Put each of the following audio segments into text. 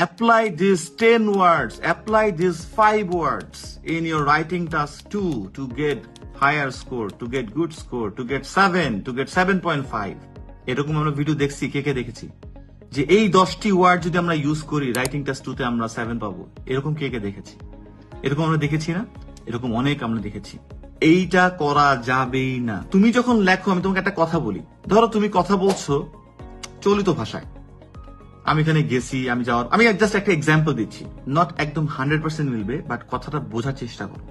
apply these 10 words, apply these 5 words in your writing task 2 to get higher score, to get good score, to get 7, to get 7.5. এরকম আমরা video দেখছি, কে দেখেছি যে এই 10টি word যদি আমরা ইউজ করি রাইটিং টাস্ক 2 তে আমরা 7 পাবো? এরকম কে দেখেছি? এরকম আমরা দেখেছি না? এরকম অনেক আমরা দেখেছি। এইটা করা যাবেই না। তুমি যখন লেখো, আমি তোমাকে একটা কথা বলি, ধরো তুমি কথা বলছো চলিত ভাষায়, আমি এখানে গেছি, আমি জাস্ট একটা এক্সাম্পল দিচ্ছি, নট একদম 100% মিলবে, বাট কথাটা বোঝার চেষ্টা করো।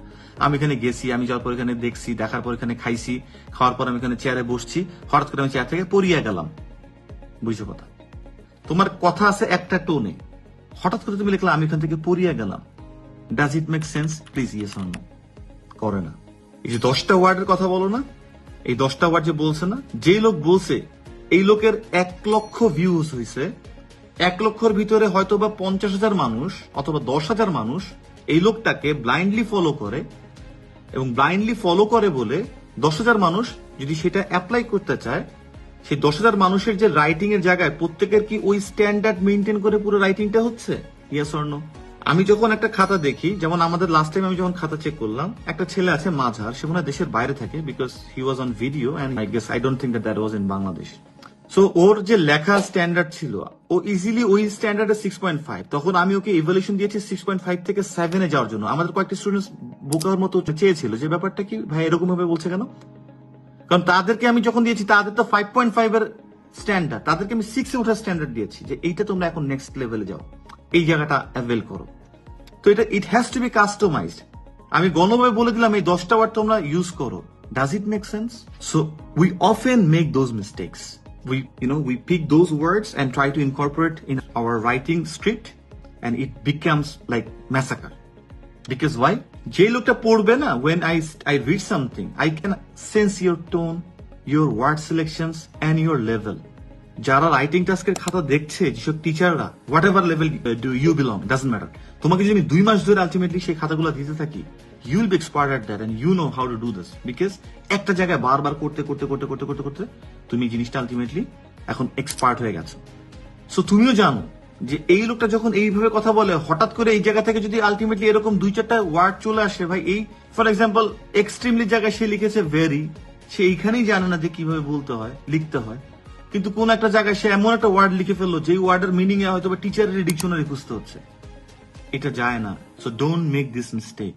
আমি এখানে গেছি, আমি যাওয়ার পর এখানে দেখছি, দেখার পর এখানে খাইছি, খাওয়ার পর আমি এখানে চেয়ারে বসছি, হঠাৎ করে আমি চেয়ার থেকে পড়িয়া গেলাম। বুঝছো কথা? তোমার কথা আছে একটা টোনে, হঠাৎ করে তুমি লিখলা আমি এখান থেকে পড়িয়া গেলাম। Does it make sense? Please yes or no. করে না। এই যে 10টা ওয়ার্ডের কথা বলো না, এই 10টা ওয়ার্ড যে বলছে না, যে লোক বলছে এই লোকের 1 লক্ষ ভিউজ হয়েছে, 1 লক্ষর ভিতরে হয়তো বা 50,000 মানুষ অথবা 10,000 মানুষ এই লোকটাকে ব্লাইন্ডলি ফলো করে, এবং ব্লাইন্ডলি ফলো করে বলে 10,000 মানুষ যদি সেটা অ্যাপ্লাই করতে চায়, সেই 10,000 মানুষের যে রাইটিং এর জায়গায় প্রত্যেকের কি ওই স্ট্যান্ডার্ড মেনটেন করে পুরো রাইটিংটা হচ্ছে? Yes or no? আমি যখন একটা খাতা দেখি, যেমন আমাদের লাস্ট টাইম আমি যখন খাতা চেক করলাম, একটা ছেলে আছে মাঝার, সে মনে হয় দেশের বাইরে থাকে, because he was on video and I don't think that was in Bangladesh. So ওর যে লেখা স্ট্যান্ডার্ড ছিল, ও ইজিলি ওই স্ট্যান্ডার্ডে 6.5। তখন আমি ওকে ইভ্যালুয়েশন দিয়েছি 6.5 থেকে 7 এ যাওয়ার জন্য। আমাদের কয়েকটা স্টুডেন্টস বোকার মতো চেয়েছিল যে ব্যাপারটা কি ভাই এরকম ভাবে বলছে কেন, কারণ তাদেরকে আমি যখন দিয়েছি তাদের তো 5.5 এর স্ট্যান্ডার্ড, তাদেরকে আমি 6 এ ওঠার স্ট্যান্ডার্ড দিয়েছি যে এইটা তোমরা এখন নেক্সট লেভেলে যাও, এই জায়গাটা অ্যাভেল করো। তো এটা it has to be customized. আমি গণভাবে বলে দিলাম এই 10টা ওয়ার্ড তোমরা ইউজ করো। Does it make sense? So we often make those mistakes. We pick those words and try to incorporate in our writing script, and it becomes like massacre. Because why? যে লোকটা পড়বে না, when I read something, I can sense your tone, your word selections, and your level. যারা writing টাস্কের খাতা দেখছে, যেসব টিচাররা, whatever level do you belong, doesn't matter, তোমাকে যদি আমি 2 মাস ধরে আলটিমেটলি সেই খাতাগুলো দিতে থাকি, you will be expert at that, and you know how to do this, because একটা জায়গায় বারবার করতে তুমি জিনিসটা আলটিমেটলি এখন এক্সপার্ট হয়ে গেছো। সো তুমিও জানো যে এই লোকটা যখন এইভাবে কথা বলে, হঠাৎ করে এই জায়গা থেকে যদি আলটিমেটলি এরকম 2-4টা ওয়ার্ড চলে আসে, ভাই এই ফর এক্সাম্পল এক্সট্রিমলি জায়গায় সে লিখেছে ভেরি, সে এইখানেই জানে না যে কিভাবে বলতে হয়, লিখতে হয়, কিন্তু কোন একটা জায়গায় সে এমন একটা ওয়ার্ড লিখে ফেললো যেই ওয়ার্ডের মিনিং এ হয়তো টিচারের ডিকশনারি খুঁজতে হচ্ছে। এটা যায় না। So don't make this mistake.